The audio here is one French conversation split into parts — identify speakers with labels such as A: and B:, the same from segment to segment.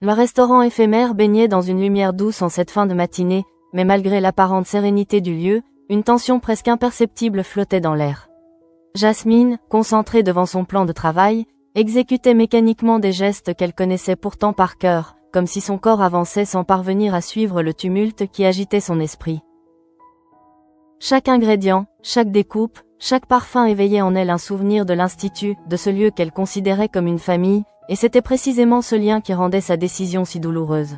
A: Le restaurant éphémère baignait dans une lumière douce en cette fin de matinée, mais malgré l'apparente sérénité du lieu, une tension presque imperceptible flottait dans l'air. Jasmine, concentrée devant son plan de travail, exécutait mécaniquement des gestes qu'elle connaissait pourtant par cœur, comme si son corps avançait sans parvenir à suivre le tumulte qui agitait son esprit. Chaque ingrédient, chaque découpe, chaque parfum éveillait en elle un souvenir de l'institut, de ce lieu qu'elle considérait comme une famille, et c'était précisément ce lien qui rendait sa décision si douloureuse.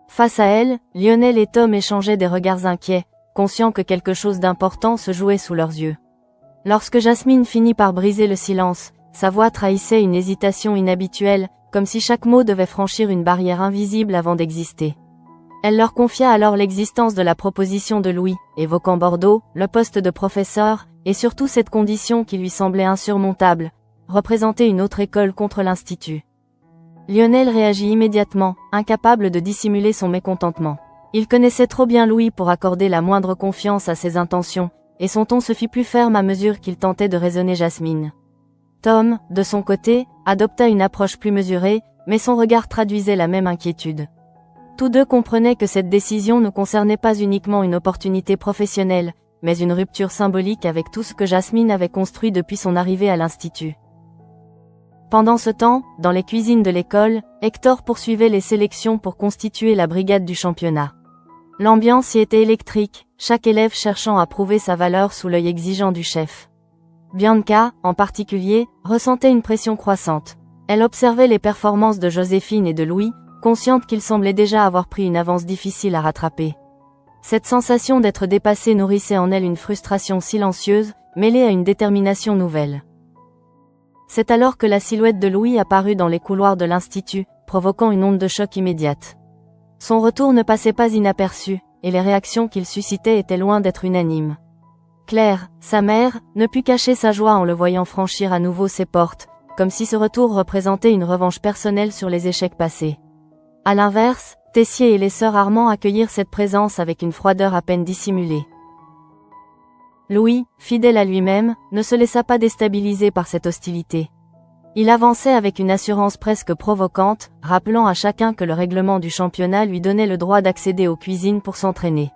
A: Face à elle, Lionel et Tom échangeaient des regards inquiets, conscients que quelque chose d'important se jouait sous leurs yeux. Lorsque Jasmine finit par briser le silence, sa voix trahissait une hésitation inhabituelle, comme si chaque mot devait franchir une barrière invisible avant d'exister. Elle leur confia alors l'existence de la proposition de Louis, évoquant Bordeaux, le poste de professeur, et surtout cette condition qui lui semblait insurmontable, représenter une autre école contre l'Institut. Lionel réagit immédiatement, incapable de dissimuler son mécontentement. Il connaissait trop bien Louis pour accorder la moindre confiance à ses intentions, et son ton se fit plus ferme à mesure qu'il tentait de raisonner Jasmine. Tom, de son côté, adopta une approche plus mesurée, mais son regard traduisait la même inquiétude. Tous deux comprenaient que cette décision ne concernait pas uniquement une opportunité professionnelle, mais une rupture symbolique avec tout ce que Jasmine avait construit depuis son arrivée à l'Institut. Pendant ce temps, dans les cuisines de l'école, Hector poursuivait les sélections pour constituer la brigade du championnat. L'ambiance y était électrique, chaque élève cherchant à prouver sa valeur sous l'œil exigeant du chef. Bianca, en particulier, ressentait une pression croissante. Elle observait les performances de Joséphine et de Louis, consciente qu'ils semblaient déjà avoir pris une avance difficile à rattraper. Cette sensation d'être dépassée nourrissait en elle une frustration silencieuse, mêlée à une détermination nouvelle. C'est alors que la silhouette de Louis apparut dans les couloirs de l'Institut, provoquant une onde de choc immédiate. Son retour ne passait pas inaperçu, et les réactions qu'il suscitait étaient loin d'être unanimes. Claire, sa mère, ne put cacher sa joie en le voyant franchir à nouveau ses portes, comme si ce retour représentait une revanche personnelle sur les échecs passés. À l'inverse, Tessier et les sœurs Armand accueillirent cette présence avec une froideur à peine dissimulée. Louis, fidèle à lui-même, ne se laissa pas déstabiliser par cette hostilité. Il avançait avec une assurance presque provocante, rappelant à chacun que le règlement du championnat lui donnait le droit d'accéder aux cuisines pour s'entraîner.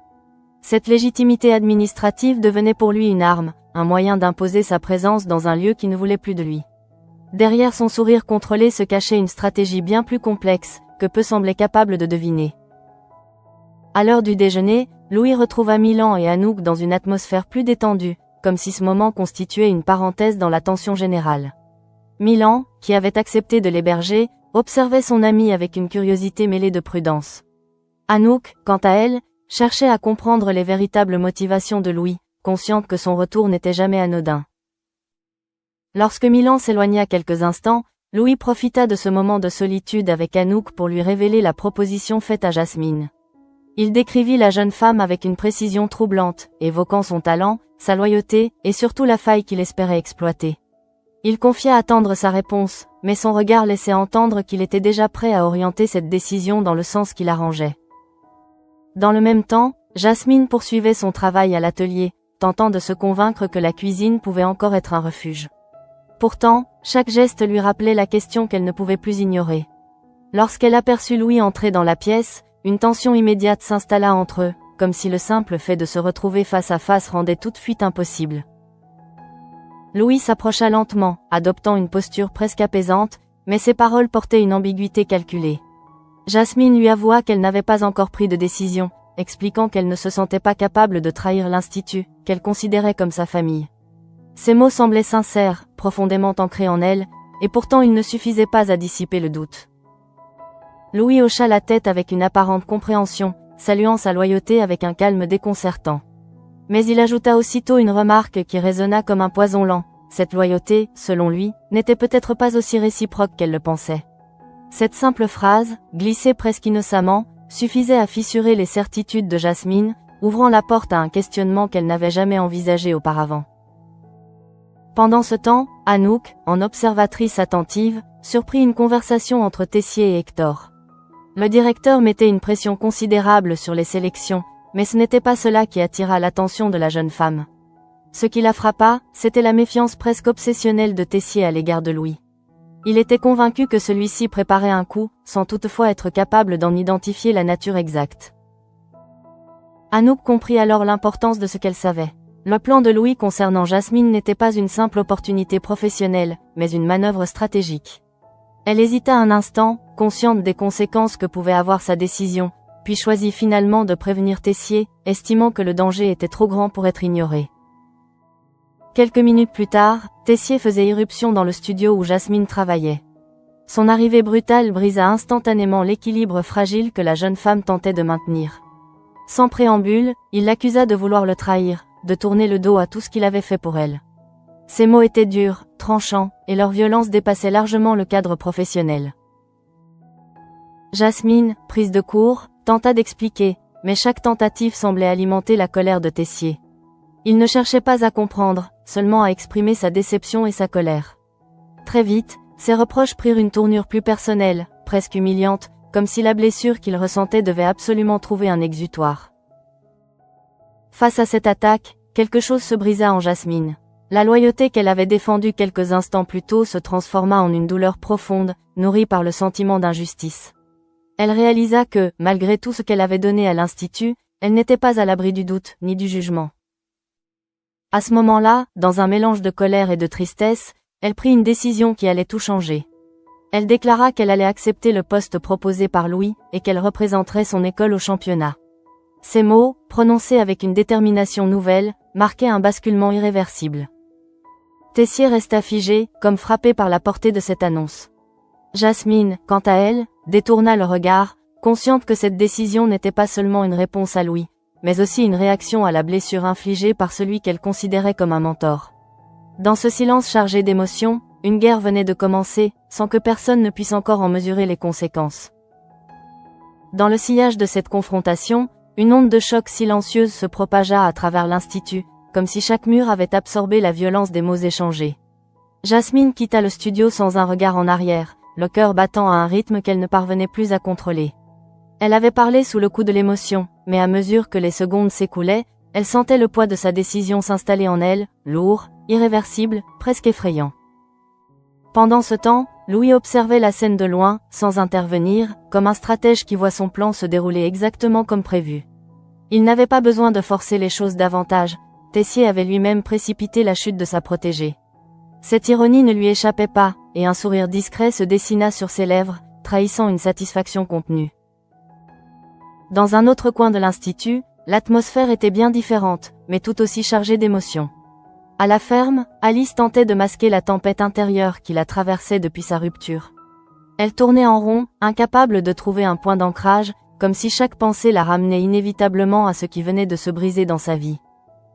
A: Cette légitimité administrative devenait pour lui une arme, un moyen d'imposer sa présence dans un lieu qui ne voulait plus de lui. Derrière son sourire contrôlé se cachait une stratégie bien plus complexe, que peu semblaient capables de deviner. À l'heure du déjeuner, Louis retrouva Milan et Anouk dans une atmosphère plus détendue, comme si ce moment constituait une parenthèse dans la tension générale. Milan, qui avait accepté de l'héberger, observait son ami avec une curiosité mêlée de prudence. Anouk, quant à elle, cherchait à comprendre les véritables motivations de Louis, consciente que son retour n'était jamais anodin. Lorsque Milan s'éloigna quelques instants, Louis profita de ce moment de solitude avec Anouk pour lui révéler la proposition faite à Jasmine. Il décrivit la jeune femme avec une précision troublante, évoquant son talent, sa loyauté, et surtout la faille qu'il espérait exploiter. Il confia attendre sa réponse, mais son regard laissait entendre qu'il était déjà prêt à orienter cette décision dans le sens qui l'arrangeait. Dans le même temps, Jasmine poursuivait son travail à l'atelier, tentant de se convaincre que la cuisine pouvait encore être un refuge. Pourtant, chaque geste lui rappelait la question qu'elle ne pouvait plus ignorer. Lorsqu'elle aperçut Louis entrer dans la pièce, une tension immédiate s'installa entre eux, comme si le simple fait de se retrouver face à face rendait toute fuite impossible. Louis s'approcha lentement, adoptant une posture presque apaisante, mais ses paroles portaient une ambiguïté calculée. Jasmine lui avoua qu'elle n'avait pas encore pris de décision, expliquant qu'elle ne se sentait pas capable de trahir l'Institut, qu'elle considérait comme sa famille. Ces mots semblaient sincères, profondément ancrés en elle, et pourtant ils ne suffisaient pas à dissiper le doute. Louis hocha la tête avec une apparente compréhension, saluant sa loyauté avec un calme déconcertant. Mais il ajouta aussitôt une remarque qui résonna comme un poison lent. Cette loyauté, selon lui, n'était peut-être pas aussi réciproque qu'elle le pensait. Cette simple phrase, glissée presque innocemment, suffisait à fissurer les certitudes de Jasmine, ouvrant la porte à un questionnement qu'elle n'avait jamais envisagé auparavant. Pendant ce temps, Anouk, en observatrice attentive, surprit une conversation entre Tessier et Hector. Le directeur mettait une pression considérable sur les sélections, mais ce n'était pas cela qui attira l'attention de la jeune femme. Ce qui la frappa, c'était la méfiance presque obsessionnelle de Tessier à l'égard de Louis. Il était convaincu que celui-ci préparait un coup, sans toutefois être capable d'en identifier la nature exacte. Anouk comprit alors l'importance de ce qu'elle savait. Le plan de Louis concernant Jasmine n'était pas une simple opportunité professionnelle, mais une manœuvre stratégique. Elle hésita un instant, consciente des conséquences que pouvait avoir sa décision, puis choisit finalement de prévenir Tessier, estimant que le danger était trop grand pour être ignoré. Quelques minutes plus tard, Tessier faisait irruption dans le studio où Jasmine travaillait. Son arrivée brutale brisa instantanément l'équilibre fragile que la jeune femme tentait de maintenir. Sans préambule, il l'accusa de vouloir le trahir, de tourner le dos à tout ce qu'il avait fait pour elle. Ses mots étaient durs, tranchants, et leur violence dépassait largement le cadre professionnel. Jasmine, prise de court, tenta d'expliquer, mais chaque tentative semblait alimenter la colère de Tessier. Il ne cherchait pas à comprendre, seulement à exprimer sa déception et sa colère. Très vite, ses reproches prirent une tournure plus personnelle, presque humiliante, comme si la blessure qu'il ressentait devait absolument trouver un exutoire. Face à cette attaque, quelque chose se brisa en Jasmine. La loyauté qu'elle avait défendue quelques instants plus tôt se transforma en une douleur profonde, nourrie par le sentiment d'injustice. Elle réalisa que, malgré tout ce qu'elle avait donné à l'Institut, elle n'était pas à l'abri du doute, ni du jugement. À ce moment-là, dans un mélange de colère et de tristesse, elle prit une décision qui allait tout changer. Elle déclara qu'elle allait accepter le poste proposé par Louis, et qu'elle représenterait son école au championnat. Ces mots, prononcés avec une détermination nouvelle, marquaient un basculement irréversible. Tessier resta figé, comme frappé par la portée de cette annonce. Jasmine, quant à elle, détourna le regard, consciente que cette décision n'était pas seulement une réponse à Louis, mais aussi une réaction à la blessure infligée par celui qu'elle considérait comme un mentor. Dans ce silence chargé d'émotions, une guerre venait de commencer, sans que personne ne puisse encore en mesurer les conséquences. Dans le sillage de cette confrontation, une onde de choc silencieuse se propagea à travers l'Institut, comme si chaque mur avait absorbé la violence des mots échangés. Jasmine quitta le studio sans un regard en arrière, le cœur battant à un rythme qu'elle ne parvenait plus à contrôler. Elle avait parlé sous le coup de l'émotion, mais à mesure que les secondes s'écoulaient, elle sentait le poids de sa décision s'installer en elle, lourd, irréversible, presque effrayant. Pendant ce temps, Louis observait la scène de loin, sans intervenir, comme un stratège qui voit son plan se dérouler exactement comme prévu. Il n'avait pas besoin de forcer les choses davantage, Tessier avait lui-même précipité la chute de sa protégée. Cette ironie ne lui échappait pas, et un sourire discret se dessina sur ses lèvres, trahissant une satisfaction contenue. Dans un autre coin de l'Institut, l'atmosphère était bien différente, mais tout aussi chargée d'émotions. À la ferme, Alice tentait de masquer la tempête intérieure qui la traversait depuis sa rupture. Elle tournait en rond, incapable de trouver un point d'ancrage, comme si chaque pensée la ramenait inévitablement à ce qui venait de se briser dans sa vie.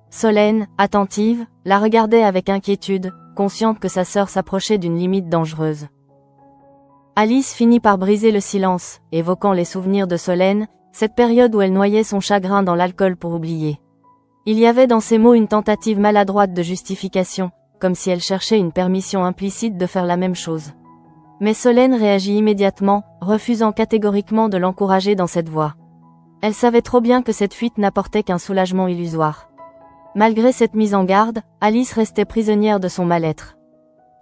A: Solène, attentive, la regardait avec inquiétude, consciente que sa sœur s'approchait d'une limite dangereuse. Alice finit par briser le silence, évoquant les souvenirs de Solène, cette période où elle noyait son chagrin dans l'alcool pour oublier. Il y avait dans ces mots une tentative maladroite de justification, comme si elle cherchait une permission implicite de faire la même chose. Mais Solène réagit immédiatement, refusant catégoriquement de l'encourager dans cette voie. Elle savait trop bien que cette fuite n'apportait qu'un soulagement illusoire. Malgré cette mise en garde, Alice restait prisonnière de son mal-être.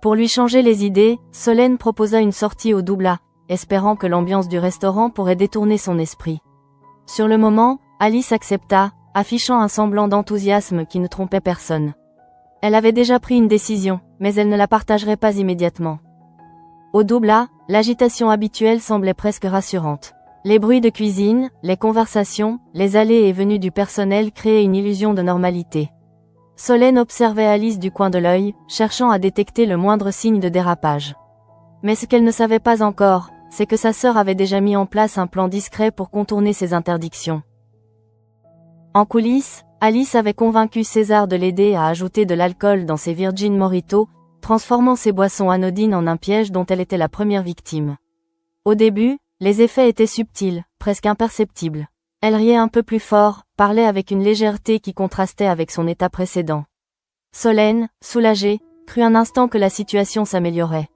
A: Pour lui changer les idées, Solène proposa une sortie au Doubla, espérant que l'ambiance du restaurant pourrait détourner son esprit. Sur le moment, Alice accepta, affichant un semblant d'enthousiasme qui ne trompait personne. Elle avait déjà pris une décision, mais elle ne la partagerait pas immédiatement. Au Doubla, l'agitation habituelle semblait presque rassurante. Les bruits de cuisine, les conversations, les allées et venues du personnel créaient une illusion de normalité. Solène observait Alice du coin de l'œil, cherchant à détecter le moindre signe de dérapage. Mais ce qu'elle ne savait pas encore, c'est que sa sœur avait déjà mis en place un plan discret pour contourner ses interdictions. En coulisses, Alice avait convaincu César de l'aider à ajouter de l'alcool dans ses Virgin Mojito, transformant ces boissons anodines en un piège dont elle était la première victime. Au début, les effets étaient subtils, presque imperceptibles. Elle riait un peu plus fort, parlait avec une légèreté qui contrastait avec son état précédent. Solène, soulagée, crut un instant que la situation s'améliorait.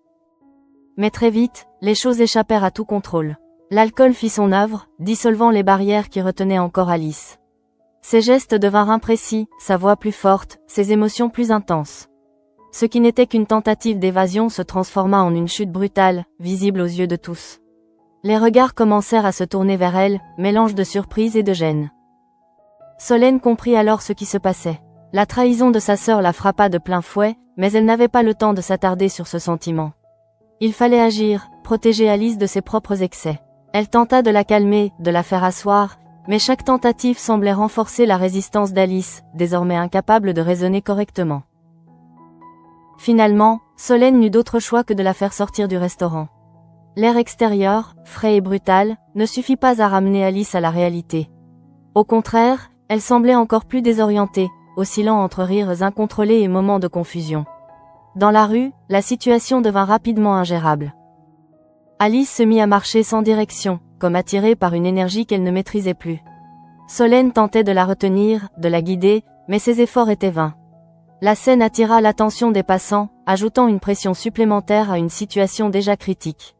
A: Mais très vite, les choses échappèrent à tout contrôle. L'alcool fit son œuvre, dissolvant les barrières qui retenaient encore Alice. Ses gestes devinrent imprécis, sa voix plus forte, ses émotions plus intenses. Ce qui n'était qu'une tentative d'évasion se transforma en une chute brutale, visible aux yeux de tous. Les regards commencèrent à se tourner vers elle, mélange de surprise et de gêne. Solène comprit alors ce qui se passait. La trahison de sa sœur la frappa de plein fouet, mais elle n'avait pas le temps de s'attarder sur ce sentiment. Il fallait agir, protéger Alice de ses propres excès. Elle tenta de la calmer, de la faire asseoir, mais chaque tentative semblait renforcer la résistance d'Alice, désormais incapable de raisonner correctement. Finalement, Solène n'eut d'autre choix que de la faire sortir du restaurant. L'air extérieur, frais et brutal, ne suffit pas à ramener Alice à la réalité. Au contraire, elle semblait encore plus désorientée, oscillant entre rires incontrôlés et moments de confusion. Dans la rue, la situation devint rapidement ingérable. Alice se mit à marcher sans direction, comme attirée par une énergie qu'elle ne maîtrisait plus. Solène tentait de la retenir, de la guider, mais ses efforts étaient vains. La scène attira l'attention des passants, ajoutant une pression supplémentaire à une situation déjà critique.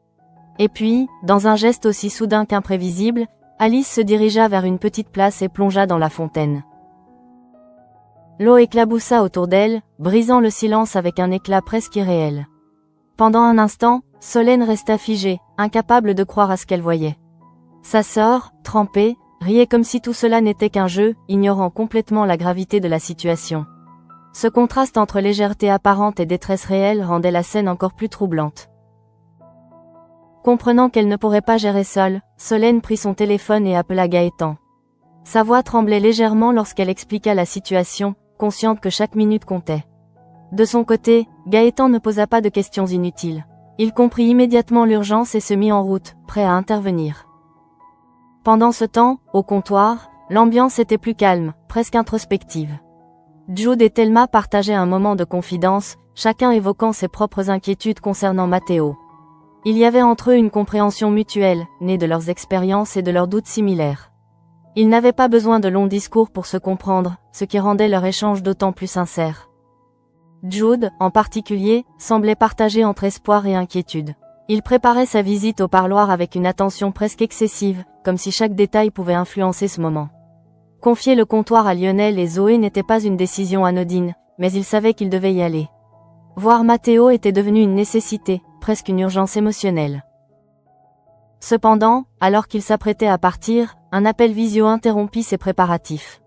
A: Et puis, dans un geste aussi soudain qu'imprévisible, Alice se dirigea vers une petite place et plongea dans la fontaine. L'eau éclaboussa autour d'elle, brisant le silence avec un éclat presque irréel. Pendant un instant, Solène resta figée, incapable de croire à ce qu'elle voyait. Sa sœur, trempée, riait comme si tout cela n'était qu'un jeu, ignorant complètement la gravité de la situation. Ce contraste entre légèreté apparente et détresse réelle rendait la scène encore plus troublante. Comprenant qu'elle ne pourrait pas gérer seule, Solène prit son téléphone et appela Gaëtan. Sa voix tremblait légèrement lorsqu'elle expliqua la situation, consciente que chaque minute comptait. De son côté, Gaëtan ne posa pas de questions inutiles. Il comprit immédiatement l'urgence et se mit en route, prêt à intervenir. Pendant ce temps, au comptoir, l'ambiance était plus calme, presque introspective. Jude et Thelma partageaient un moment de confidence, chacun évoquant ses propres inquiétudes concernant Matteo. Il y avait entre eux une compréhension mutuelle, née de leurs expériences et de leurs doutes similaires. Ils n'avaient pas besoin de longs discours pour se comprendre, ce qui rendait leur échange d'autant plus sincère. Jude, en particulier, semblait partagé entre espoir et inquiétude. Il préparait sa visite au parloir avec une attention presque excessive, comme si chaque détail pouvait influencer ce moment. Confier le comptoir à Lionel et Zoé n'était pas une décision anodine, mais il savait qu'il devait y aller. Voir Matteo était devenu une nécessité, presque une urgence émotionnelle. Cependant, alors qu'il s'apprêtait à partir, un appel visio interrompit ses préparatifs.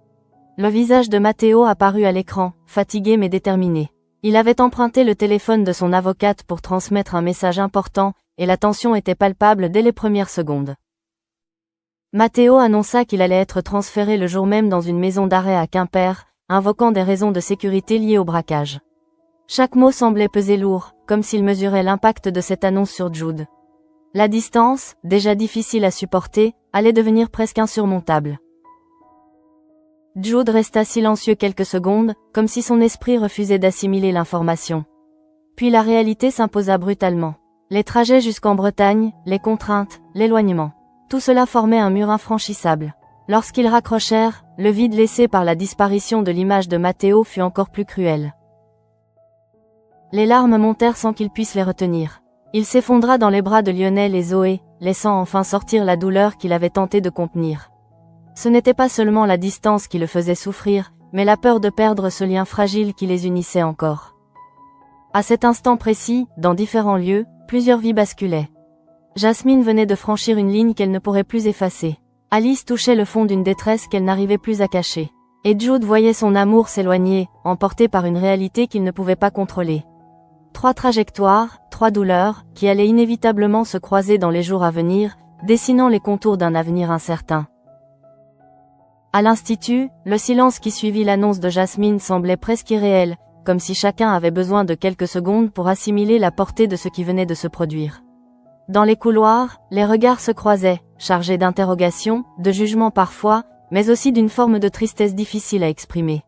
A: Le visage de Matteo apparut à l'écran, fatigué mais déterminé. Il avait emprunté le téléphone de son avocate pour transmettre un message important, et la tension était palpable dès les premières secondes. Matteo annonça qu'il allait être transféré le jour même dans une maison d'arrêt à Quimper, invoquant des raisons de sécurité liées au braquage. Chaque mot semblait peser lourd, comme s'il mesurait l'impact de cette annonce sur Jude. La distance, déjà difficile à supporter, allait devenir presque insurmontable. Jude resta silencieux quelques secondes, comme si son esprit refusait d'assimiler l'information. Puis la réalité s'imposa brutalement. Les trajets jusqu'en Bretagne, les contraintes, l'éloignement. Tout cela formait un mur infranchissable. Lorsqu'ils raccrochèrent, le vide laissé par la disparition de l'image de Matteo fut encore plus cruel. Les larmes montèrent sans qu'il puisse les retenir. Il s'effondra dans les bras de Lionel et Zoé, laissant enfin sortir la douleur qu'il avait tenté de contenir. Ce n'était pas seulement la distance qui le faisait souffrir, mais la peur de perdre ce lien fragile qui les unissait encore. À cet instant précis, dans différents lieux, plusieurs vies basculaient. Jasmine venait de franchir une ligne qu'elle ne pourrait plus effacer. Alice touchait le fond d'une détresse qu'elle n'arrivait plus à cacher. Et Jude voyait son amour s'éloigner, emporté par une réalité qu'il ne pouvait pas contrôler. 3 trajectoires, 3 douleurs, qui allaient inévitablement se croiser dans les jours à venir, dessinant les contours d'un avenir incertain. À l'institut, le silence qui suivit l'annonce de Jasmine semblait presque irréel, comme si chacun avait besoin de quelques secondes pour assimiler la portée de ce qui venait de se produire. Dans les couloirs, les regards se croisaient, chargés d'interrogations, de jugements parfois, mais aussi d'une forme de tristesse difficile à exprimer.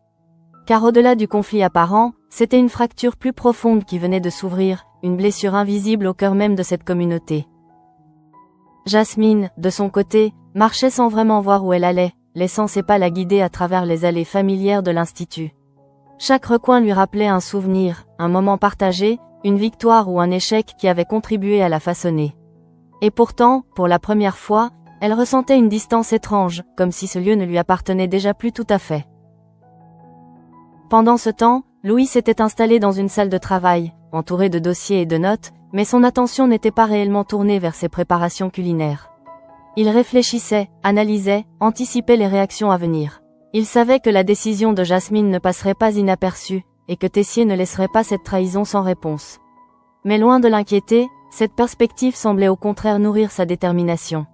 A: Car au-delà du conflit apparent, c'était une fracture plus profonde qui venait de s'ouvrir, une blessure invisible au cœur même de cette communauté. Jasmine, de son côté, marchait sans vraiment voir où elle allait, laissant ses pas la guider à travers les allées familières de l'institut. Chaque recoin lui rappelait un souvenir, un moment partagé, une victoire ou un échec qui avait contribué à la façonner. Et pourtant, pour la première fois, elle ressentait une distance étrange, comme si ce lieu ne lui appartenait déjà plus tout à fait. Pendant ce temps, Louis s'était installé dans une salle de travail, entouré de dossiers et de notes, mais son attention n'était pas réellement tournée vers ses préparations culinaires. Il réfléchissait, analysait, anticipait les réactions à venir. Il savait que la décision de Jasmine ne passerait pas inaperçue, et que Tessier ne laisserait pas cette trahison sans réponse. Mais loin de l'inquiéter, cette perspective semblait au contraire nourrir sa détermination.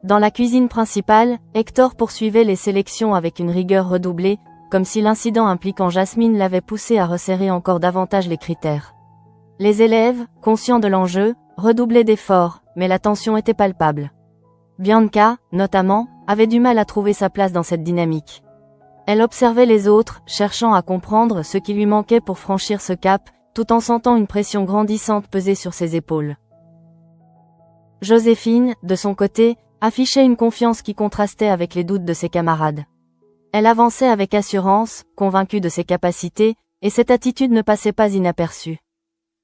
A: Dans la cuisine principale, Hector poursuivait les sélections avec une rigueur redoublée, comme si l'incident impliquant Jasmine l'avait poussé à resserrer encore davantage les critères. Les élèves, conscients de l'enjeu, redoublaient d'efforts, mais la tension était palpable. Bianca, notamment, avait du mal à trouver sa place dans cette dynamique. Elle observait les autres, cherchant à comprendre ce qui lui manquait pour franchir ce cap, tout en sentant une pression grandissante peser sur ses épaules. Joséphine, de son côté, affichait une confiance qui contrastait avec les doutes de ses camarades. Elle avançait avec assurance, convaincue de ses capacités, et cette attitude ne passait pas inaperçue.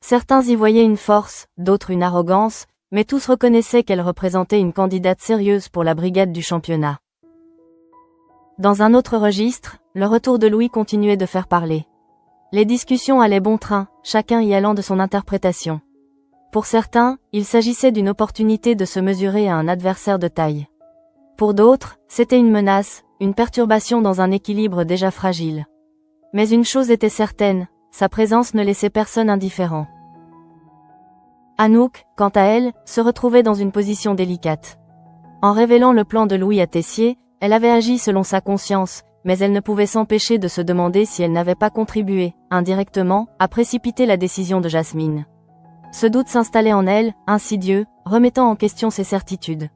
A: Certains y voyaient une force, d'autres une arrogance, mais tous reconnaissaient qu'elle représentait une candidate sérieuse pour la brigade du championnat. Dans un autre registre, le retour de Louis continuait de faire parler. Les discussions allaient bon train, chacun y allant de son interprétation. Pour certains, il s'agissait d'une opportunité de se mesurer à un adversaire de taille. Pour d'autres, c'était une menace, une perturbation dans un équilibre déjà fragile. Mais une chose était certaine, sa présence ne laissait personne indifférent. Anouk, quant à elle, se retrouvait dans une position délicate. En révélant le plan de Louis à Tessier, elle avait agi selon sa conscience, mais elle ne pouvait s'empêcher de se demander si elle n'avait pas contribué, indirectement, à précipiter la décision de Jasmine. Ce doute s'installait en elle, insidieux, remettant en question ses certitudes.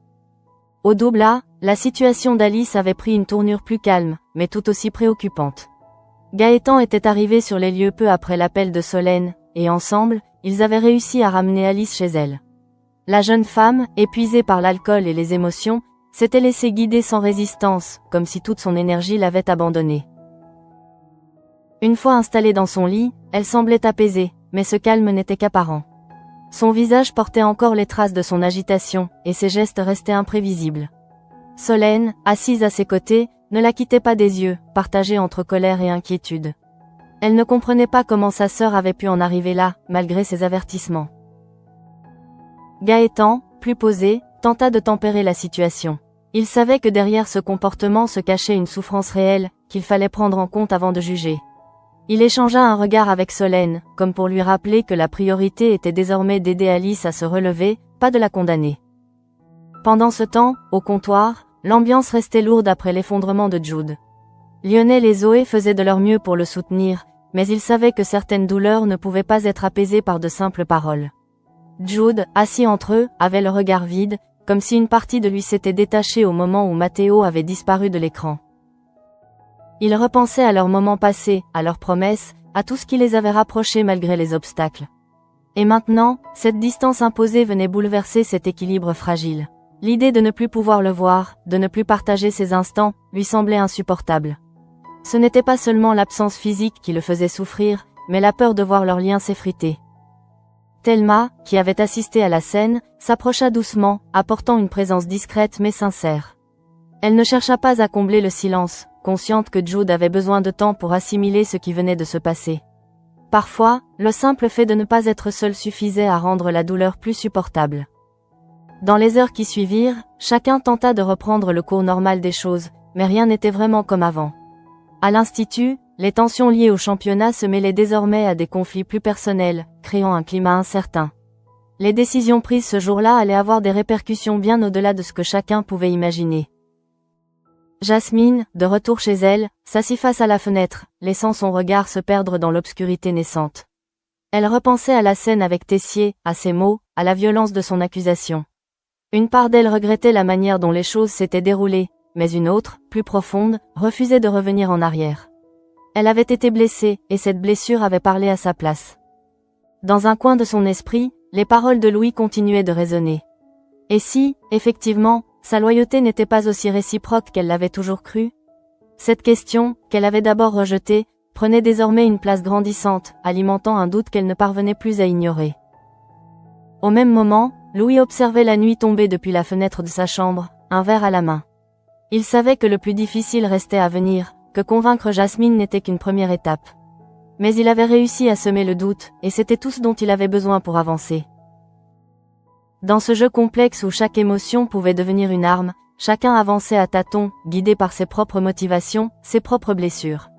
A: Au double A, la situation d'Alice avait pris une tournure plus calme, mais tout aussi préoccupante. Gaëtan était arrivé sur les lieux peu après l'appel de Solène, et ensemble, ils avaient réussi à ramener Alice chez elle. La jeune femme, épuisée par l'alcool et les émotions, s'était laissée guider sans résistance, comme si toute son énergie l'avait abandonnée. Une fois installée dans son lit, elle semblait apaisée, mais ce calme n'était qu'apparent. Son visage portait encore les traces de son agitation, et ses gestes restaient imprévisibles. Solène, assise à ses côtés, ne la quittait pas des yeux, partagée entre colère et inquiétude. Elle ne comprenait pas comment sa sœur avait pu en arriver là, malgré ses avertissements. Gaëtan, plus posé, tenta de tempérer la situation. Il savait que derrière ce comportement se cachait une souffrance réelle, qu'il fallait prendre en compte avant de juger. Il échangea un regard avec Solène, comme pour lui rappeler que la priorité était désormais d'aider Alice à se relever, pas de la condamner. Pendant ce temps, au comptoir, l'ambiance restait lourde après l'effondrement de Jude. Lionel et Zoé faisaient de leur mieux pour le soutenir, mais ils savaient que certaines douleurs ne pouvaient pas être apaisées par de simples paroles. Jude, assis entre eux, avait le regard vide, comme si une partie de lui s'était détachée au moment où Matteo avait disparu de l'écran. Il repensait à leurs moments passés, à leurs promesses, à tout ce qui les avait rapprochés malgré les obstacles. Et maintenant, cette distance imposée venait bouleverser cet équilibre fragile. L'idée de ne plus pouvoir le voir, de ne plus partager ses instants, lui semblait insupportable. Ce n'était pas seulement l'absence physique qui le faisait souffrir, mais la peur de voir leur lien s'effriter. Thelma, qui avait assisté à la scène, s'approcha doucement, apportant une présence discrète mais sincère. Elle ne chercha pas à combler le silence, consciente que Jude avait besoin de temps pour assimiler ce qui venait de se passer. Parfois, le simple fait de ne pas être seul suffisait à rendre la douleur plus supportable. Dans les heures qui suivirent, chacun tenta de reprendre le cours normal des choses, mais rien n'était vraiment comme avant. À l'institut, les tensions liées au championnat se mêlaient désormais à des conflits plus personnels, créant un climat incertain. Les décisions prises ce jour-là allaient avoir des répercussions bien au-delà de ce que chacun pouvait imaginer. Jasmine, de retour chez elle, s'assit face à la fenêtre, laissant son regard se perdre dans l'obscurité naissante. Elle repensait à la scène avec Tessier, à ses mots, à la violence de son accusation. Une part d'elle regrettait la manière dont les choses s'étaient déroulées, mais une autre, plus profonde, refusait de revenir en arrière. Elle avait été blessée, et cette blessure avait parlé à sa place. Dans un coin de son esprit, les paroles de Louis continuaient de résonner. Et si, effectivement, sa loyauté n'était pas aussi réciproque qu'elle l'avait toujours cru? Cette question, qu'elle avait d'abord rejetée, prenait désormais une place grandissante, alimentant un doute qu'elle ne parvenait plus à ignorer. Au même moment, Louis observait la nuit tomber depuis la fenêtre de sa chambre, un verre à la main. Il savait que le plus difficile restait à venir, que convaincre Jasmine n'était qu'une première étape. Mais il avait réussi à semer le doute, et c'était tout ce dont il avait besoin pour avancer. Dans ce jeu complexe où chaque émotion pouvait devenir une arme, chacun avançait à tâtons, guidé par ses propres motivations, ses propres blessures.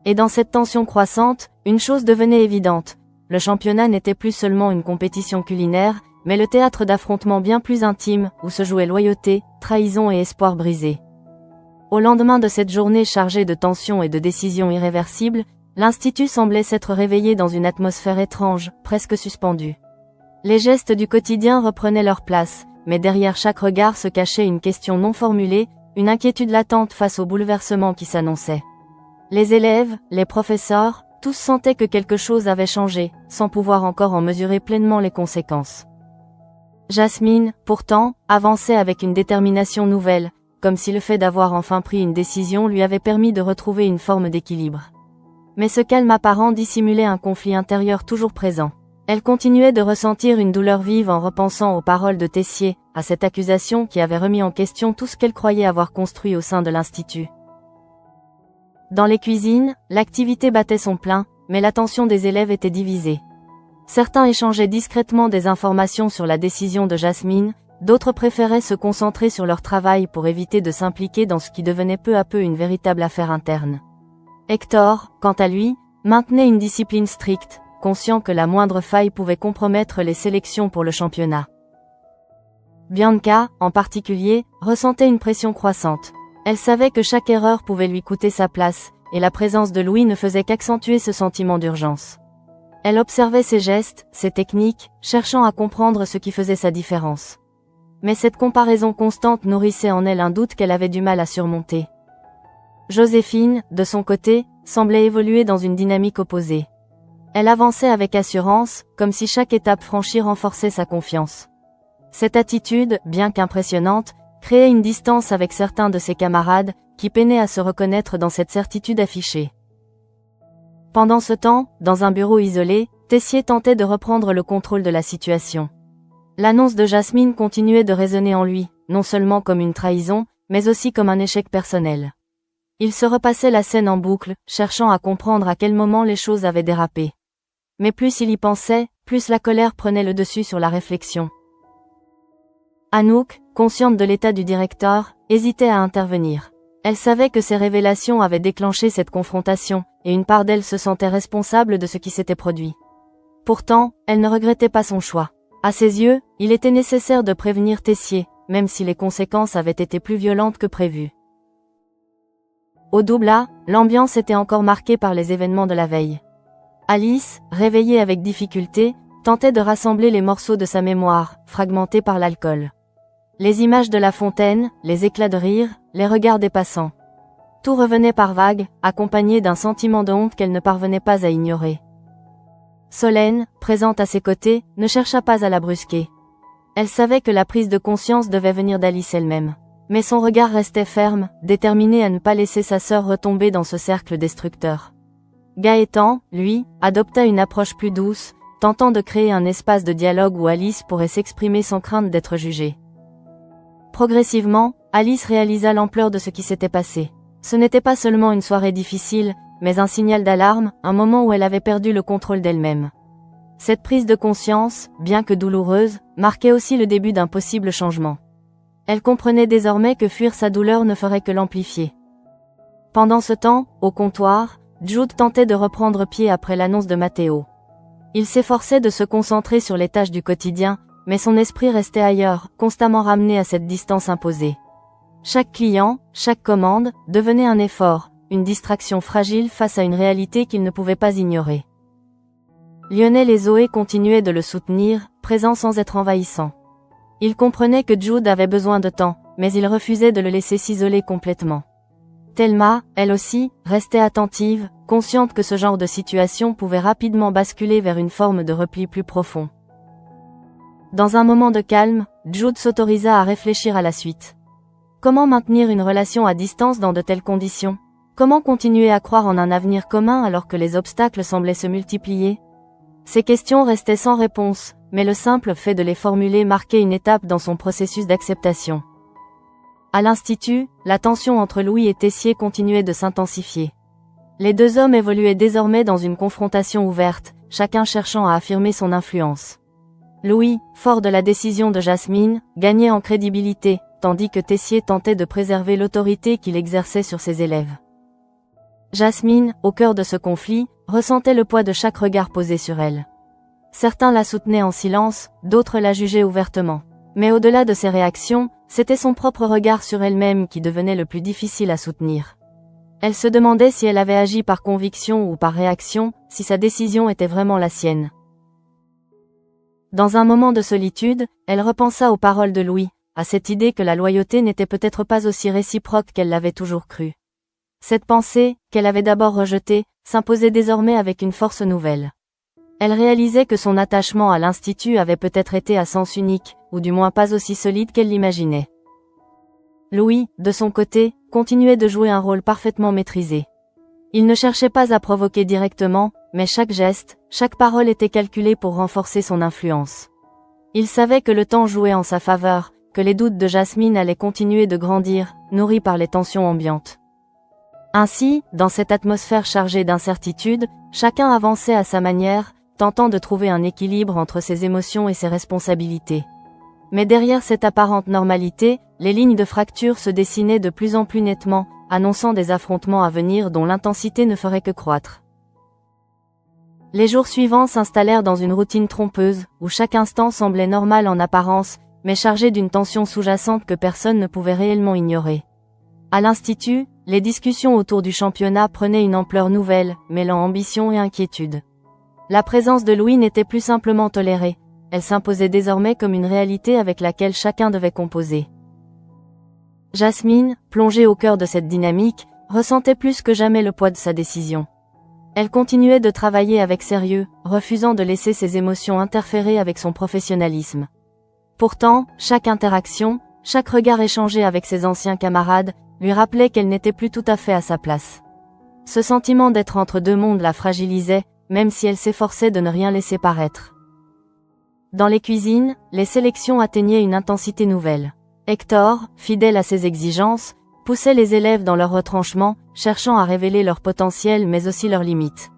A: Et dans cette tension croissante, une chose devenait évidente. Le championnat n'était plus seulement une compétition culinaire, mais le théâtre d'affrontements bien plus intime, où se jouaient loyauté, trahison et espoir brisé. Au lendemain de cette journée chargée de tensions et de décisions irréversibles, l'Institut semblait s'être réveillé dans une atmosphère étrange, presque suspendue. Les gestes du quotidien reprenaient leur place, mais derrière chaque regard se cachait une question non formulée, une inquiétude latente face au bouleversement qui s'annonçait. Les élèves, les professeurs, tous sentaient que quelque chose avait changé, sans pouvoir encore en mesurer pleinement les conséquences. Jasmine, pourtant, avançait avec une détermination nouvelle, comme si le fait d'avoir enfin pris une décision lui avait permis de retrouver une forme d'équilibre. Mais ce calme apparent dissimulait un conflit intérieur toujours présent. Elle continuait de ressentir une douleur vive en repensant aux paroles de Tessier, à cette accusation qui avait remis en question tout ce qu'elle croyait avoir construit au sein de l'Institut. Dans les cuisines, l'activité battait son plein, mais l'attention des élèves était divisée. Certains échangeaient discrètement des informations sur la décision de Jasmine, d'autres préféraient se concentrer sur leur travail pour éviter de s'impliquer dans ce qui devenait peu à peu une véritable affaire interne. Hector, quant à lui, maintenait une discipline stricte, conscient que la moindre faille pouvait compromettre les sélections pour le championnat. Bianca, en particulier, ressentait une pression croissante. Elle savait que chaque erreur pouvait lui coûter sa place, et la présence de Louis ne faisait qu'accentuer ce sentiment d'urgence. Elle observait ses gestes, ses techniques, cherchant à comprendre ce qui faisait sa différence. Mais cette comparaison constante nourrissait en elle un doute qu'elle avait du mal à surmonter. Joséphine, de son côté, semblait évoluer dans une dynamique opposée. Elle avançait avec assurance, comme si chaque étape franchie renforçait sa confiance. Cette attitude, bien qu'impressionnante, créait une distance avec certains de ses camarades, qui peinaient à se reconnaître dans cette certitude affichée. Pendant ce temps, dans un bureau isolé, Tessier tentait de reprendre le contrôle de la situation. L'annonce de Jasmine continuait de résonner en lui, non seulement comme une trahison, mais aussi comme un échec personnel. Il se repassait la scène en boucle, cherchant à comprendre à quel moment les choses avaient dérapé. Mais plus il y pensait, plus la colère prenait le dessus sur la réflexion. Anouk, consciente de l'état du directeur, hésitait à intervenir. Elle savait que ces révélations avaient déclenché cette confrontation, et une part d'elle se sentait responsable de ce qui s'était produit. Pourtant, elle ne regrettait pas son choix. À ses yeux, il était nécessaire de prévenir Tessier, même si les conséquences avaient été plus violentes que prévu. Au Doubla, l'ambiance était encore marquée par les événements de la veille. Alice, réveillée avec difficulté, tentait de rassembler les morceaux de sa mémoire, fragmentés par l'alcool. Les images de la fontaine, les éclats de rire, les regards des passants. Tout revenait par vagues, accompagné d'un sentiment de honte qu'elle ne parvenait pas à ignorer. Solène, présente à ses côtés, ne chercha pas à la brusquer. Elle savait que la prise de conscience devait venir d'Alice elle-même. Mais son regard restait ferme, déterminé à ne pas laisser sa sœur retomber dans ce cercle destructeur. Gaëtan, lui, adopta une approche plus douce, tentant de créer un espace de dialogue où Alice pourrait s'exprimer sans crainte d'être jugée. Progressivement, Alice réalisa l'ampleur de ce qui s'était passé. Ce n'était pas seulement une soirée difficile, mais un signal d'alarme, un moment où elle avait perdu le contrôle d'elle-même. Cette prise de conscience, bien que douloureuse, marquait aussi le début d'un possible changement. Elle comprenait désormais que fuir sa douleur ne ferait que l'amplifier. Pendant ce temps, au comptoir, Jude tentait de reprendre pied après l'annonce de Matteo. Il s'efforçait de se concentrer sur les tâches du quotidien, mais son esprit restait ailleurs, constamment ramené à cette distance imposée. Chaque client, chaque commande, devenait un effort, une distraction fragile face à une réalité qu'il ne pouvait pas ignorer. Lionel et Zoé continuaient de le soutenir, présents sans être envahissants. Il comprenait que Jude avait besoin de temps, mais il refusait de le laisser s'isoler complètement. Thelma, elle aussi, restait attentive, consciente que ce genre de situation pouvait rapidement basculer vers une forme de repli plus profond. Dans un moment de calme, Jude s'autorisa à réfléchir à la suite. Comment maintenir une relation à distance dans de telles conditions? Comment continuer à croire en un avenir commun alors que les obstacles semblaient se multiplier? Ces questions restaient sans réponse, mais le simple fait de les formuler marquait une étape dans son processus d'acceptation. À l'Institut, la tension entre Louis et Tessier continuait de s'intensifier. Les deux hommes évoluaient désormais dans une confrontation ouverte, chacun cherchant à affirmer son influence. Louis, fort de la décision de Jasmine, gagnait en crédibilité, tandis que Tessier tentait de préserver l'autorité qu'il exerçait sur ses élèves. Jasmine, au cœur de ce conflit, ressentait le poids de chaque regard posé sur elle. Certains la soutenaient en silence, d'autres la jugeaient ouvertement. Mais au-delà de ses réactions, c'était son propre regard sur elle-même qui devenait le plus difficile à soutenir. Elle se demandait si elle avait agi par conviction ou par réaction, si sa décision était vraiment la sienne. Dans un moment de solitude, elle repensa aux paroles de Louis, à cette idée que la loyauté n'était peut-être pas aussi réciproque qu'elle l'avait toujours cru. Cette pensée, qu'elle avait d'abord rejetée, s'imposait désormais avec une force nouvelle. Elle réalisait que son attachement à l'Institut avait peut-être été à sens unique, ou du moins pas aussi solide qu'elle l'imaginait. Louis, de son côté, continuait de jouer un rôle parfaitement maîtrisé. Il ne cherchait pas à provoquer directement, mais chaque geste, chaque parole était calculée pour renforcer son influence. Il savait que le temps jouait en sa faveur, que les doutes de Jasmine allaient continuer de grandir, nourris par les tensions ambiantes. Ainsi, dans cette atmosphère chargée d'incertitude, chacun avançait à sa manière, tentant de trouver un équilibre entre ses émotions et ses responsabilités. Mais derrière cette apparente normalité, les lignes de fracture se dessinaient de plus en plus nettement, annonçant des affrontements à venir dont l'intensité ne ferait que croître. Les jours suivants s'installèrent dans une routine trompeuse, où chaque instant semblait normal en apparence, mais chargé d'une tension sous-jacente que personne ne pouvait réellement ignorer. À l'Institut, les discussions autour du championnat prenaient une ampleur nouvelle, mêlant ambition et inquiétude. La présence de Louis n'était plus simplement tolérée, elle s'imposait désormais comme une réalité avec laquelle chacun devait composer. Jasmine, plongée au cœur de cette dynamique, ressentait plus que jamais le poids de sa décision. Elle continuait de travailler avec sérieux, refusant de laisser ses émotions interférer avec son professionnalisme. Pourtant, chaque interaction, chaque regard échangé avec ses anciens camarades, lui rappelait qu'elle n'était plus tout à fait à sa place. Ce sentiment d'être entre deux mondes la fragilisait, même si elle s'efforçait de ne rien laisser paraître. Dans les cuisines, les sélections atteignaient une intensité nouvelle. Hector, fidèle à ses exigences, poussait les élèves dans leur retranchement, cherchant à révéler leur potentiel mais aussi leurs limites.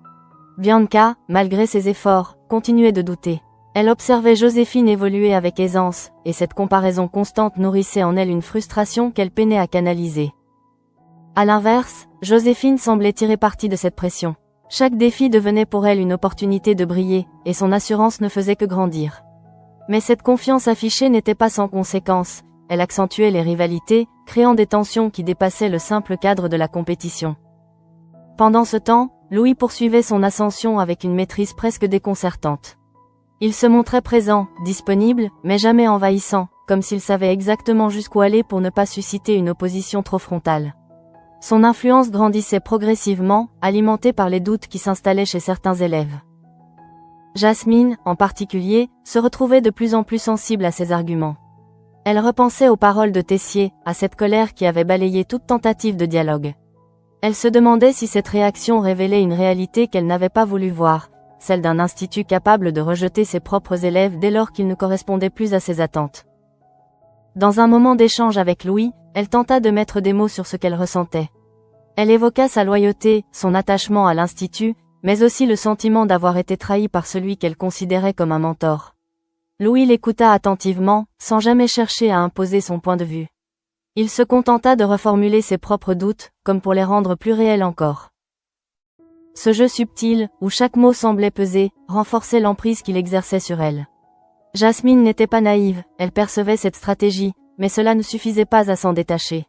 A: Bianca, malgré ses efforts, continuait de douter. Elle observait Joséphine évoluer avec aisance, et cette comparaison constante nourrissait en elle une frustration qu'elle peinait à canaliser. À l'inverse, Joséphine semblait tirer parti de cette pression. Chaque défi devenait pour elle une opportunité de briller, et son assurance ne faisait que grandir. Mais cette confiance affichée n'était pas sans conséquences, elle accentuait les rivalités, créant des tensions qui dépassaient le simple cadre de la compétition. Pendant ce temps, Louis poursuivait son ascension avec une maîtrise presque déconcertante. Il se montrait présent, disponible, mais jamais envahissant, comme s'il savait exactement jusqu'où aller pour ne pas susciter une opposition trop frontale. Son influence grandissait progressivement, alimentée par les doutes qui s'installaient chez certains élèves. Jasmine, en particulier, se retrouvait de plus en plus sensible à ses arguments. Elle repensait aux paroles de Tessier, à cette colère qui avait balayé toute tentative de dialogue. Elle se demandait si cette réaction révélait une réalité qu'elle n'avait pas voulu voir, celle d'un institut capable de rejeter ses propres élèves dès lors qu'ils ne correspondaient plus à ses attentes. Dans un moment d'échange avec Louis, elle tenta de mettre des mots sur ce qu'elle ressentait. Elle évoqua sa loyauté, son attachement à l'Institut, mais aussi le sentiment d'avoir été trahie par celui qu'elle considérait comme un mentor. Louis l'écouta attentivement, sans jamais chercher à imposer son point de vue. Il se contenta de reformuler ses propres doutes, comme pour les rendre plus réels encore. Ce jeu subtil, où chaque mot semblait peser, renforçait l'emprise qu'il exerçait sur elle. Jasmine n'était pas naïve, elle percevait cette stratégie, mais cela ne suffisait pas à s'en détacher.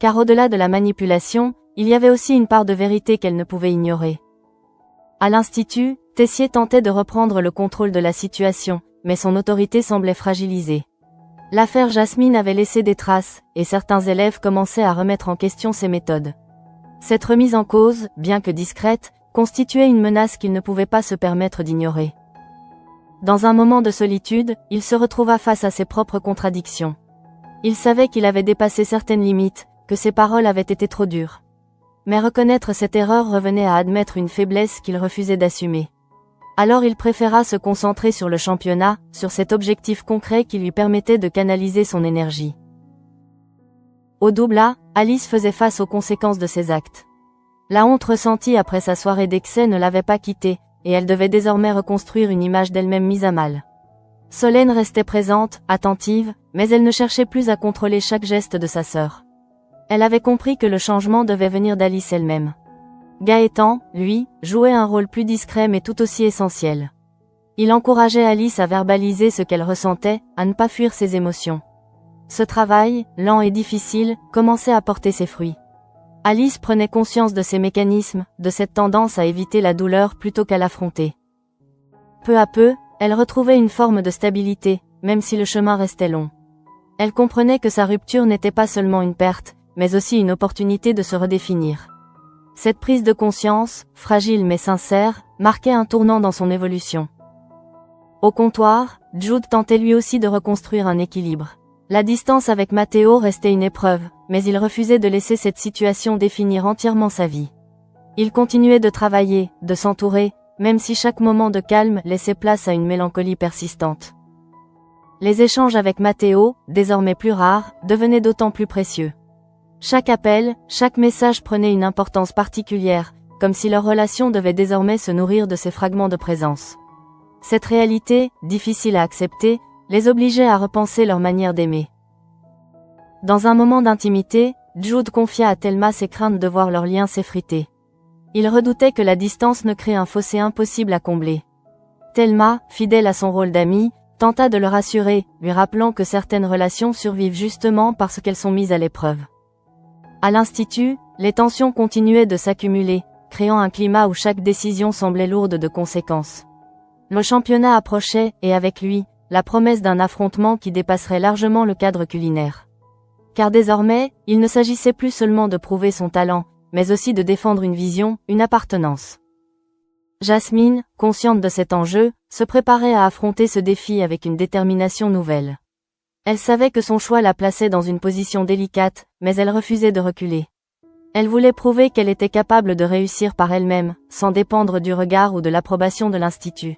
A: Car au-delà de la manipulation, il y avait aussi une part de vérité qu'elle ne pouvait ignorer. À l'Institut, Tessier tentait de reprendre le contrôle de la situation, mais son autorité semblait fragilisée. L'affaire Jasmine avait laissé des traces, et certains élèves commençaient à remettre en question ses méthodes. Cette remise en cause, bien que discrète, constituait une menace qu'il ne pouvait pas se permettre d'ignorer. Dans un moment de solitude, il se retrouva face à ses propres contradictions. Il savait qu'il avait dépassé certaines limites, que ses paroles avaient été trop dures. Mais reconnaître cette erreur revenait à admettre une faiblesse qu'il refusait d'assumer. Alors il préféra se concentrer sur le championnat, sur cet objectif concret qui lui permettait de canaliser son énergie. Au double A, Alice faisait face aux conséquences de ses actes. La honte ressentie après sa soirée d'excès ne l'avait pas quittée, et elle devait désormais reconstruire une image d'elle-même mise à mal. Solène restait présente, attentive, mais elle ne cherchait plus à contrôler chaque geste de sa sœur. Elle avait compris que le changement devait venir d'Alice elle-même. Gaëtan, lui, jouait un rôle plus discret mais tout aussi essentiel. Il encourageait Alice à verbaliser ce qu'elle ressentait, à ne pas fuir ses émotions. Ce travail, lent et difficile, commençait à porter ses fruits. Alice prenait conscience de ses mécanismes, de cette tendance à éviter la douleur plutôt qu'à l'affronter. Peu à peu, elle retrouvait une forme de stabilité, même si le chemin restait long. Elle comprenait que sa rupture n'était pas seulement une perte, mais aussi une opportunité de se redéfinir. Cette prise de conscience, fragile mais sincère, marquait un tournant dans son évolution. Au comptoir, Jude tentait lui aussi de reconstruire un équilibre. La distance avec Matteo restait une épreuve, mais il refusait de laisser cette situation définir entièrement sa vie. Il continuait de travailler, de s'entourer, même si chaque moment de calme laissait place à une mélancolie persistante. Les échanges avec Matteo, désormais plus rares, devenaient d'autant plus précieux. Chaque appel, chaque message prenait une importance particulière, comme si leur relation devait désormais se nourrir de ces fragments de présence. Cette réalité, difficile à accepter, les obligeait à repenser leur manière d'aimer. Dans un moment d'intimité, Jude confia à Thelma ses craintes de voir leur lien s'effriter. Il redoutait que la distance ne crée un fossé impossible à combler. Thelma, fidèle à son rôle d'amie, tenta de le rassurer, lui rappelant que certaines relations survivent justement parce qu'elles sont mises à l'épreuve. À l'institut, les tensions continuaient de s'accumuler, créant un climat où chaque décision semblait lourde de conséquences. Le championnat approchait, et avec lui, la promesse d'un affrontement qui dépasserait largement le cadre culinaire. Car désormais, il ne s'agissait plus seulement de prouver son talent, mais aussi de défendre une vision, une appartenance. Jasmine, consciente de cet enjeu, se préparait à affronter ce défi avec une détermination nouvelle. Elle savait que son choix la plaçait dans une position délicate, mais elle refusait de reculer. Elle voulait prouver qu'elle était capable de réussir par elle-même, sans dépendre du regard ou de l'approbation de l'institut.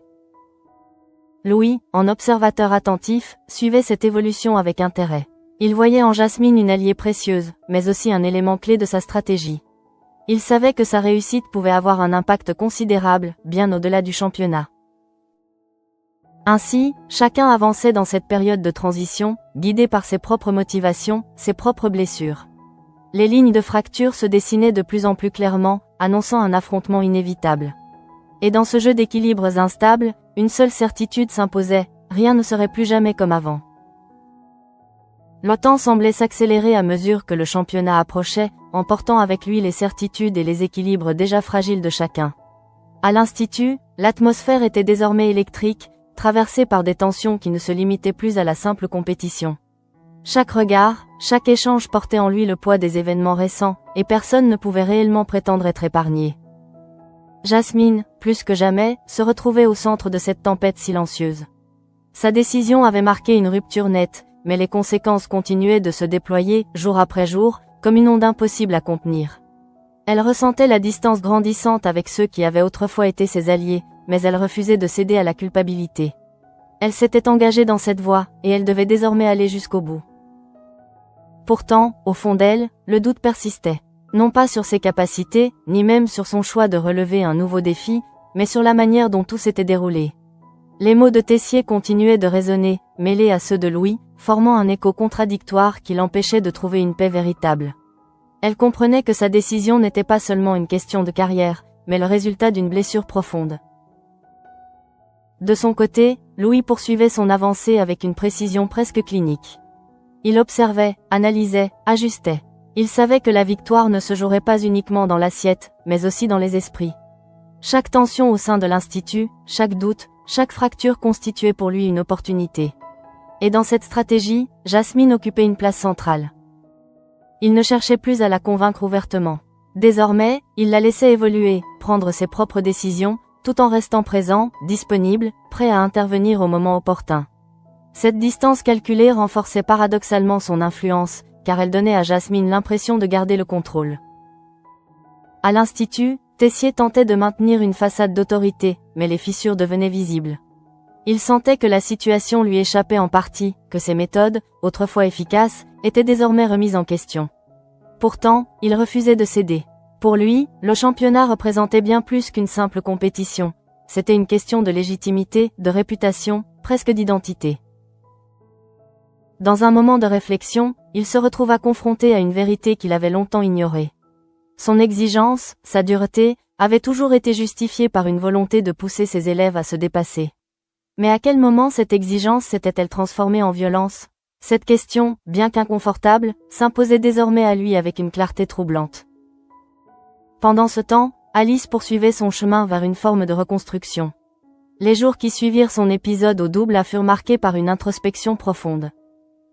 A: Louis, en observateur attentif, suivait cette évolution avec intérêt. Il voyait en Jasmine une alliée précieuse, mais aussi un élément clé de sa stratégie. Il savait que sa réussite pouvait avoir un impact considérable, bien au-delà du championnat. Ainsi, chacun avançait dans cette période de transition, guidé par ses propres motivations, ses propres blessures. Les lignes de fracture se dessinaient de plus en plus clairement, annonçant un affrontement inévitable. Et dans ce jeu d'équilibres instables, une seule certitude s'imposait, rien ne serait plus jamais comme avant. Le temps semblait s'accélérer à mesure que le championnat approchait, emportant avec lui les certitudes et les équilibres déjà fragiles de chacun. À l'institut, l'atmosphère était désormais électrique, traversée par des tensions qui ne se limitaient plus à la simple compétition. Chaque regard, chaque échange portait en lui le poids des événements récents, et personne ne pouvait réellement prétendre être épargné. Jasmine, plus que jamais, se retrouvait au centre de cette tempête silencieuse. Sa décision avait marqué une rupture nette, mais les conséquences continuaient de se déployer, jour après jour, comme une onde impossible à contenir. Elle ressentait la distance grandissante avec ceux qui avaient autrefois été ses alliés, mais elle refusait de céder à la culpabilité. Elle s'était engagée dans cette voie, et elle devait désormais aller jusqu'au bout. Pourtant, au fond d'elle, le doute persistait. Non pas sur ses capacités, ni même sur son choix de relever un nouveau défi, mais sur la manière dont tout s'était déroulé. Les mots de Tessier continuaient de résonner, mêlés à ceux de Louis, formant un écho contradictoire qui l'empêchait de trouver une paix véritable. Elle comprenait que sa décision n'était pas seulement une question de carrière, mais le résultat d'une blessure profonde. De son côté, Louis poursuivait son avancée avec une précision presque clinique. Il observait, analysait, ajustait. Il savait que la victoire ne se jouerait pas uniquement dans l'assiette, mais aussi dans les esprits. Chaque tension au sein de l'institut, chaque doute, chaque fracture constituait pour lui une opportunité. Et dans cette stratégie, Jasmine occupait une place centrale. Il ne cherchait plus à la convaincre ouvertement. Désormais, il la laissait évoluer, prendre ses propres décisions, tout en restant présent, disponible, prêt à intervenir au moment opportun. Cette distance calculée renforçait paradoxalement son influence, car elle donnait à Jasmine l'impression de garder le contrôle. À l'institut, Tessier tentait de maintenir une façade d'autorité, mais les fissures devenaient visibles. Il sentait que la situation lui échappait en partie, que ses méthodes, autrefois efficaces, étaient désormais remises en question. Pourtant, il refusait de céder. Pour lui, le championnat représentait bien plus qu'une simple compétition. C'était une question de légitimité, de réputation, presque d'identité. Dans un moment de réflexion, il se retrouva confronté à une vérité qu'il avait longtemps ignorée. Son exigence, sa dureté, avaient toujours été justifiées par une volonté de pousser ses élèves à se dépasser. Mais à quel moment cette exigence s'était-elle transformée en violence? Cette question, bien qu'inconfortable, s'imposait désormais à lui avec une clarté troublante. Pendant ce temps, Alice poursuivait son chemin vers une forme de reconstruction. Les jours qui suivirent son épisode au double furent marqués par une introspection profonde.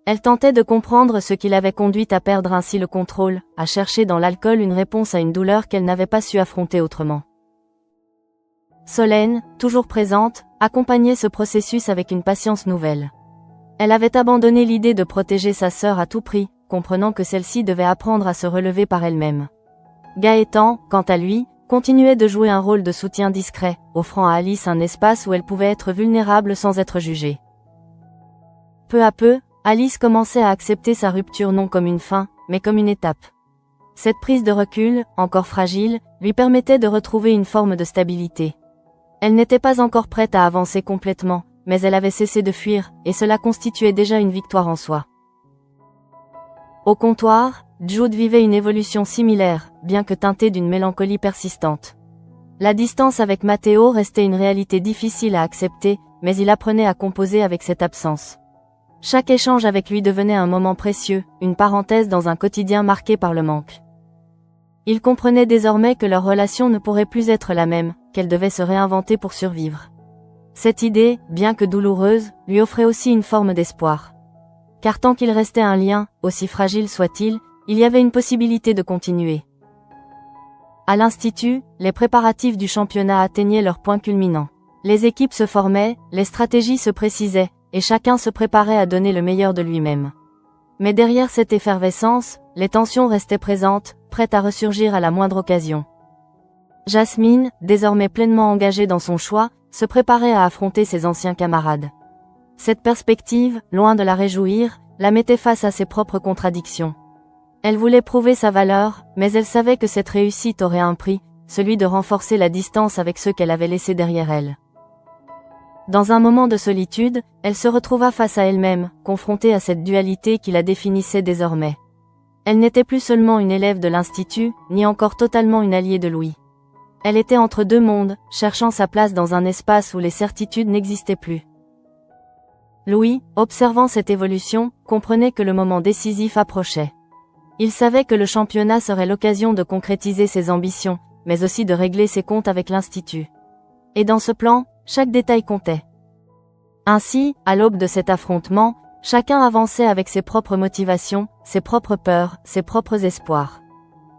A: Elle tentait de comprendre ce qui l'avait conduite à perdre ainsi le contrôle, à chercher dans l'alcool une réponse à une douleur qu'elle n'avait pas su affronter autrement. Solène, toujours présente, accompagnait ce processus avec une patience nouvelle. Elle avait abandonné l'idée de protéger sa sœur à tout prix, comprenant que celle-ci devait apprendre à se relever par elle-même. Gaëtan, quant à lui, continuait de jouer un rôle de soutien discret, offrant à Alice un espace où elle pouvait être vulnérable sans être jugée. Peu à peu, Alice commençait à accepter sa rupture non comme une fin, mais comme une étape. Cette prise de recul, encore fragile, lui permettait de retrouver une forme de stabilité. Elle n'était pas encore prête à avancer complètement, mais elle avait cessé de fuir, et cela constituait déjà une victoire en soi. Au comptoir, Jude vivait une évolution similaire, bien que teintée d'une mélancolie persistante. La distance avec Matteo restait une réalité difficile à accepter, mais il apprenait à composer avec cette absence. Chaque échange avec lui devenait un moment précieux, une parenthèse dans un quotidien marqué par le manque. Il comprenait désormais que leur relation ne pourrait plus être la même, qu'elle devait se réinventer pour survivre. Cette idée, bien que douloureuse, lui offrait aussi une forme d'espoir. Car tant qu'il restait un lien, aussi fragile soit-il, il y avait une possibilité de continuer. À l'Institut, les préparatifs du championnat atteignaient leur point culminant. Les équipes se formaient, les stratégies se précisaient, et chacun se préparait à donner le meilleur de lui-même. Mais derrière cette effervescence, les tensions restaient présentes, prêtes à ressurgir à la moindre occasion. Jasmine, désormais pleinement engagée dans son choix, se préparait à affronter ses anciens camarades. Cette perspective, loin de la réjouir, la mettait face à ses propres contradictions. Elle voulait prouver sa valeur, mais elle savait que cette réussite aurait un prix, celui de renforcer la distance avec ceux qu'elle avait laissés derrière elle. Dans un moment de solitude, elle se retrouva face à elle-même, confrontée à cette dualité qui la définissait désormais. Elle n'était plus seulement une élève de l'Institut, ni encore totalement une alliée de Louis. Elle était entre deux mondes, cherchant sa place dans un espace où les certitudes n'existaient plus. Louis, observant cette évolution, comprenait que le moment décisif approchait. Il savait que le championnat serait l'occasion de concrétiser ses ambitions, mais aussi de régler ses comptes avec l'Institut. Et dans ce plan, chaque détail comptait. Ainsi, à l'aube de cet affrontement, chacun avançait avec ses propres motivations, ses propres peurs, ses propres espoirs.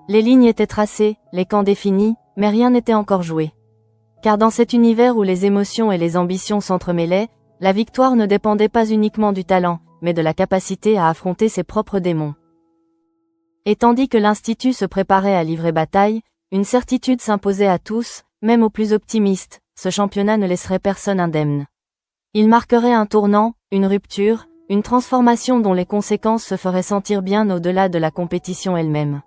A: Les lignes étaient tracées, les camps définis, mais rien n'était encore joué. Car dans cet univers où les émotions et les ambitions s'entremêlaient, la victoire ne dépendait pas uniquement du talent, mais de la capacité à affronter ses propres démons. Et tandis que l'Institut se préparait à livrer bataille, une certitude s'imposait à tous, même aux plus optimistes, ce championnat ne laisserait personne indemne. Il marquerait un tournant, une rupture, une transformation dont les conséquences se feraient sentir bien au-delà de la compétition elle-même.